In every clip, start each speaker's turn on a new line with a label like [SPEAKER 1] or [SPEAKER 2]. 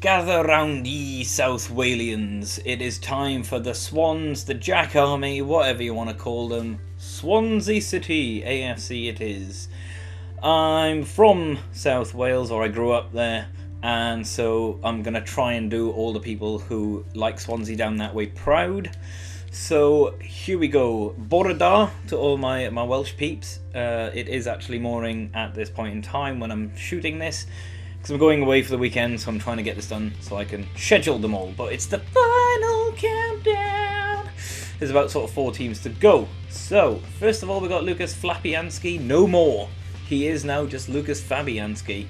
[SPEAKER 1] Gather round ye South Walians. It is time for the Swans, the Jack Army, whatever you want to call them. Swansea City, A.F.C. it is. I'm from South Wales, or I grew up there, and so I'm going to try and do all the people who like Swansea down that way proud. So here we go. Bore da to all my Welsh peeps. It is actually morning at this point in time when I'm shooting this, because I'm going away for the weekend, so I'm trying to get this done so I can schedule them all. But it's the final countdown. There's about sort of 4 teams to go. So, first of all, we got Lucas Fabianski. No more. He is now just Lucas Fabianski.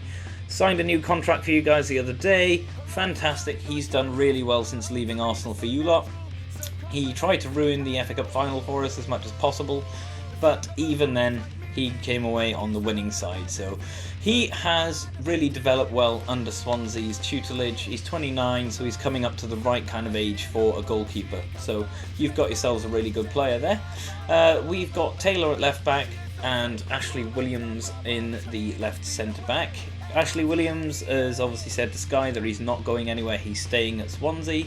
[SPEAKER 1] Signed a new contract for you guys the other day. Fantastic. He's done really well since leaving Arsenal for you lot. He tried to ruin the FA Cup final for us as much as possible, but even then, he came away on the winning side. So he has really developed well under Swansea's tutelage. He's 29, so he's coming up to the right kind of age for a goalkeeper. So you've got yourselves a really good player there. We've got Taylor at left back and Ashley Williams in the left centre back. Ashley Williams has obviously said to Sky that he's not going anywhere, he's staying at Swansea.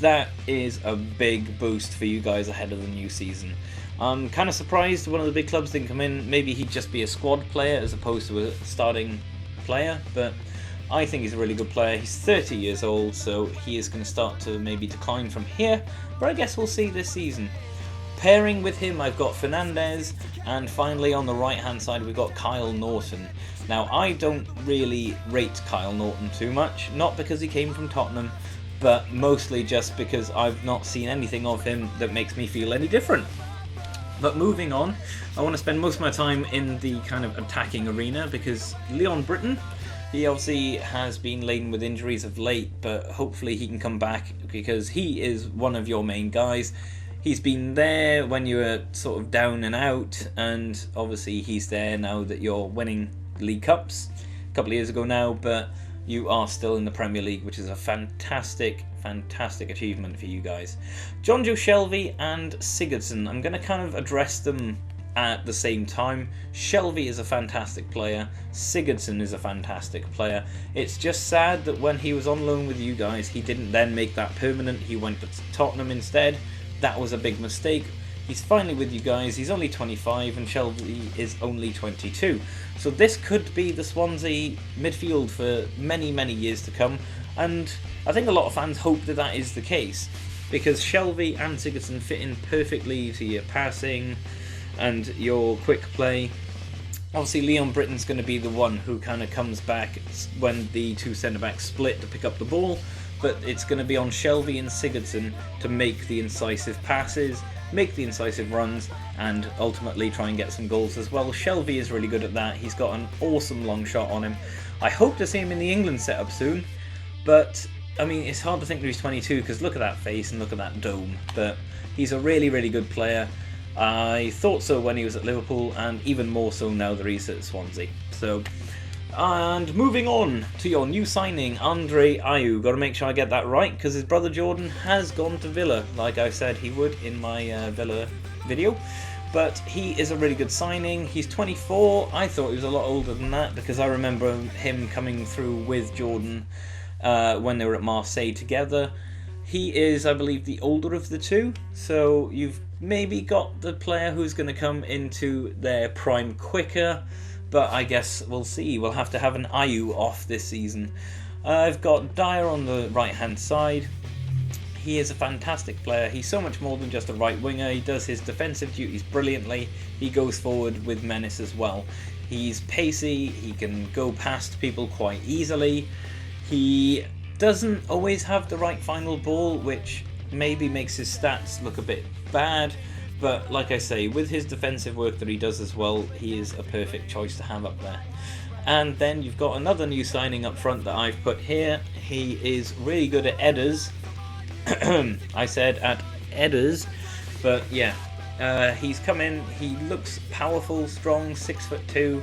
[SPEAKER 1] That is a big boost for you guys ahead of the new season. I'm kind of surprised one of the big clubs didn't come in. Maybe he'd just be a squad player as opposed to a starting player, but I think he's a really good player. He's 30 years old, so he is going to start to maybe decline from here, but I guess we'll see this season. Pairing with him, I've got Fernandez, and finally on the right hand side we've got Kyle Norton. Now, I don't really rate Kyle Norton too much, not because he came from Tottenham, but mostly just because I've not seen anything of him that makes me feel any different. But moving on, I want to spend most of my time in the kind of attacking arena, because Leon Britton, he obviously has been laden with injuries of late, but hopefully he can come back, because he is one of your main guys. He's been there when you were sort of down and out, and obviously he's there now that you're winning League Cups a couple of years ago now, but you are still in the Premier League, which is a fantastic achievement for you guys. Jonjo Shelvey and Sigurdsson, I'm going to kind of address them at the same time. Shelvey is a fantastic player, Sigurdsson is a fantastic player. It's just sad that when he was on loan with you guys, he didn't then make that permanent. He went to Tottenham instead. That was a big mistake. He's finally with you guys. He's only 25 and Shelvey is only 22. So this could be the Swansea midfield for many years to come. And I think a lot of fans hope that that is the case, because Shelvey and Sigurdsson fit in perfectly to your passing and your quick play. Obviously Leon Britton's going to be the one who kind of comes back when the two centre-backs split to pick up the ball, but it's going to be on Shelvey and Sigurdsson to make the incisive passes, make the incisive runs, and ultimately try and get some goals as well. Shelvey is really good at that. He's got an awesome long shot on him. I hope to see him in the England setup soon, but I mean, it's hard to think that he's 22 because look at that face and look at that dome. But he's a really good player. I thought so when he was at Liverpool, and even more so now that he's at Swansea. So, and moving on to your new signing, Andre Ayew. Got to make sure I get that right, because his brother Jordan has gone to Villa, like I said he would in my Villa video. But he is a really good signing. He's 24. I thought he was a lot older than that, because I remember him coming through with Jordan when they were at Marseille together. He is, I believe, the older of the two, so you've maybe got the player who's going to come into their prime quicker, but I guess we'll see. We'll have to have an Ayew off this season. I've got Dyer on the right hand side. He is a fantastic player. He's so much more than just a right winger. He does his defensive duties brilliantly. He goes forward with menace as well. He's pacey, he can go past people quite easily. He doesn't always have the right final ball, which maybe makes his stats look a bit bad, but like I say, with his defensive work that he does as well, he is a perfect choice to have up there. And then you've got another new signing up front that I've put here. He is really good at headers. I said at headers, but yeah, he's come in, he looks powerful, strong, 6'2".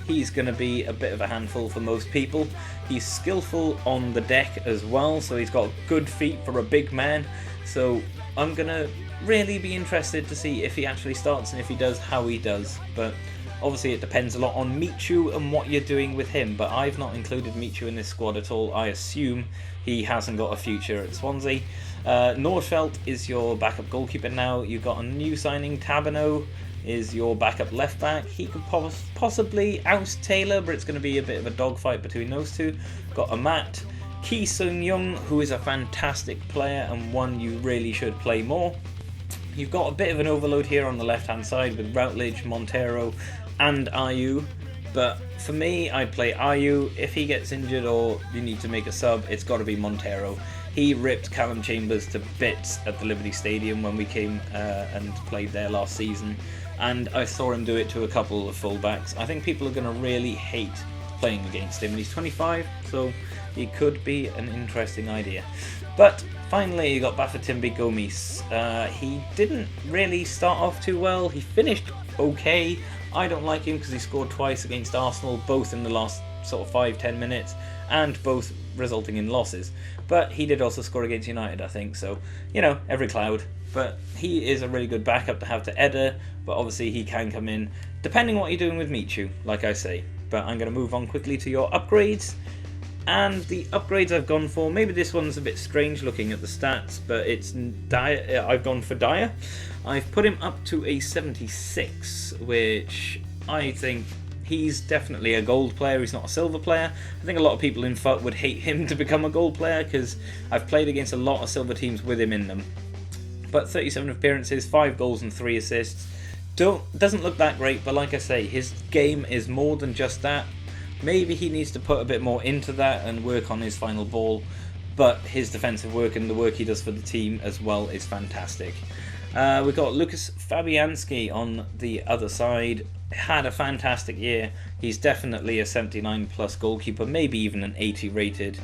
[SPEAKER 1] He's going to be a bit of a handful for most people. He's skillful on the deck as well, so he's got good feet for a big man. So I'm going to really be interested to see if he actually starts, and if he does, how he does. But Obviously it depends a lot on Michu and what you're doing with him, but I've not included Michu in this squad at all. I assume he hasn't got a future at Swansea. Nordfeldt is your backup goalkeeper now. You've got a new signing, Tabano is your backup left back. He could possibly oust Taylor, but it's going to be a bit of a dogfight between those two. Got Amat, Ki Sung Young, who is a fantastic player and one you really should play more. You've got a bit of an overload here on the left hand side with Routledge, Montero and Ayew, but for me I'd play Ayew. If he gets injured or you need to make a sub, it's got to be Montero. He ripped Callum Chambers to bits at the Liberty Stadium when we came and played there last season, and I saw him do it to a couple of fullbacks. I think people are going to really hate playing against him, and he's 25, so he could be an interesting idea. But finally you got Bafétimbi Gomis. He didn't really start off too well. He finished okay. I don't like him because he scored twice against Arsenal, both in the last sort of 5-10 minutes, and both resulting in losses. But he did also score against United, I think, so, you know, every cloud. But he is a really good backup to have to Eder, but obviously he can come in, depending on what you're doing with Michu, like I say. But I'm going to move on quickly to your upgrades. And the upgrades I've gone for, maybe this one's a bit strange looking at the stats, but it's Dyer. I've gone for Dyer. I've put him up to a 76, which I think he's definitely a gold player. He's not a silver player. I think a lot of people in FUT would hate him to become a gold player because I've played against a lot of silver teams with him in them. But 37 appearances, 5 goals and 3 assists. Doesn't look that great, but like I say, his game is more than just that. Maybe he needs to put a bit more into that and work on his final ball, but his defensive work and the work he does for the team as well is fantastic. We've got Lucas Fabianski on the other side. Had a fantastic year. He's definitely a 79 plus goalkeeper, maybe even an 80 rated.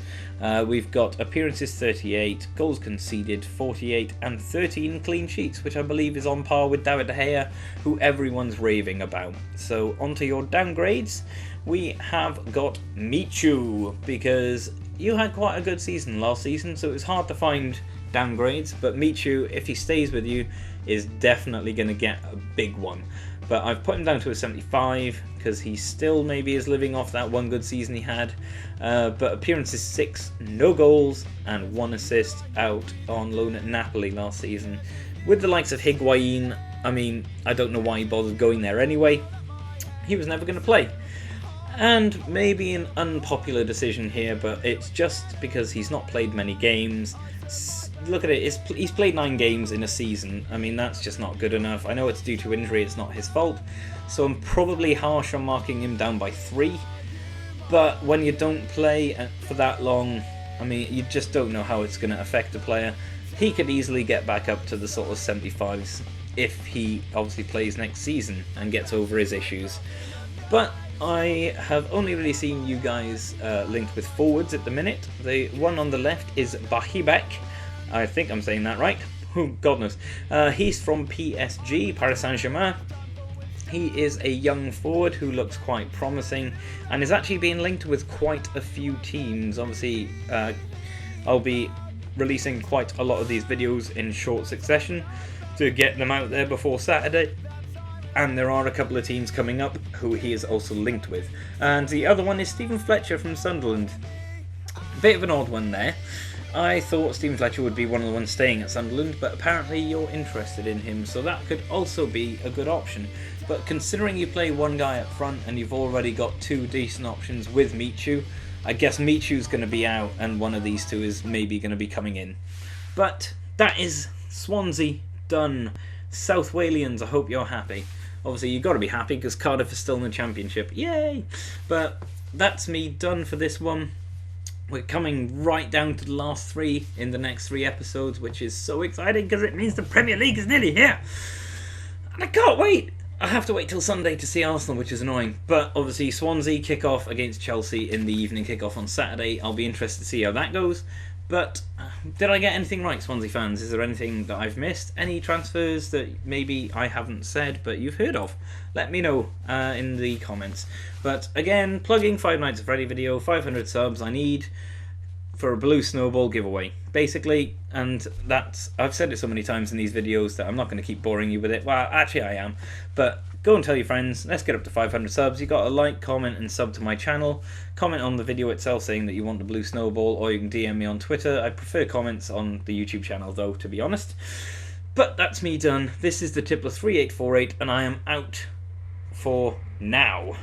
[SPEAKER 1] We've got appearances 38, goals conceded 48 and 13 clean sheets, which I believe is on par with David De Gea, who everyone's raving about. So onto your downgrades. We have got Michu, because you had quite a good season last season, so it's hard to find downgrades, but Michu, if he stays with you, is definitely going to get a big one. But I've put him down to a 75 because he still maybe is living off that one good season he had. But appearances 6, no goals and 1 assist out on loan at Napoli last season. With the likes of Higuain, I mean, I don't know why he bothered going there anyway. He was never going to play. And maybe an unpopular decision here, but it's just because he's not played many games. Look at it, he's played 9 games in a season. I mean, that's just not good enough. I know it's due to injury, it's not his fault. So I'm probably harsh on marking him down by 3. But when you don't play for that long, I mean, you just don't know how it's going to affect a player. He could easily get back up to the sort of 75s if he obviously plays next season and gets over his issues. But I have only really seen you guys linked with forwards at the minute. The one on the left is Bahibek. I think I'm saying that right. Oh, God knows. He's from PSG, Paris Saint-Germain. He is a young forward who looks quite promising and is actually being linked with quite a few teams. Obviously, I'll be releasing quite a lot of these videos in short succession to get them out there before Saturday. And there are a couple of teams coming up who he is also linked with. And the other one is Stephen Fletcher from Sunderland. Bit of an odd one there. I thought Stephen Fletcher would be one of the ones staying at Sunderland, but apparently you're interested in him, so that could also be a good option. But considering you play one guy up front and you've already got 2 decent options with Michu, I guess Michu's going to be out and one of these 2 is maybe going to be coming in. But that is Swansea done. South Walians, I hope you're happy. Obviously you've got to be happy because Cardiff is still in the Championship. Yay! But that's me done for this one. We're coming right down to the last 3 in the next 3 episodes, which is so exciting because it means the Premier League is nearly here. And I can't wait. I have to wait till Sunday to see Arsenal, which is annoying. But obviously Swansea kick off against Chelsea in the evening kick-off on Saturday. I'll be interested to see how that goes. But did I get anything right, Swansea fans? Is there anything that I've missed? Any transfers that maybe I haven't said but you've heard of? Let me know in the comments. But again, plugging Five Nights at Freddy video, 500 subs. I need for a blue snowball giveaway, basically. And that's, I've said it so many times in these videos that I'm not going to keep boring you with it. Well, actually I am, but go and tell your friends. Let's get up to 500 subs. You got to like, comment and sub to my channel. Comment on the video itself saying that you want the blue snowball, or you can DM me on Twitter. I prefer comments on the YouTube channel though, to be honest. But that's me done. This is the Tippler 3848 and I am out for now.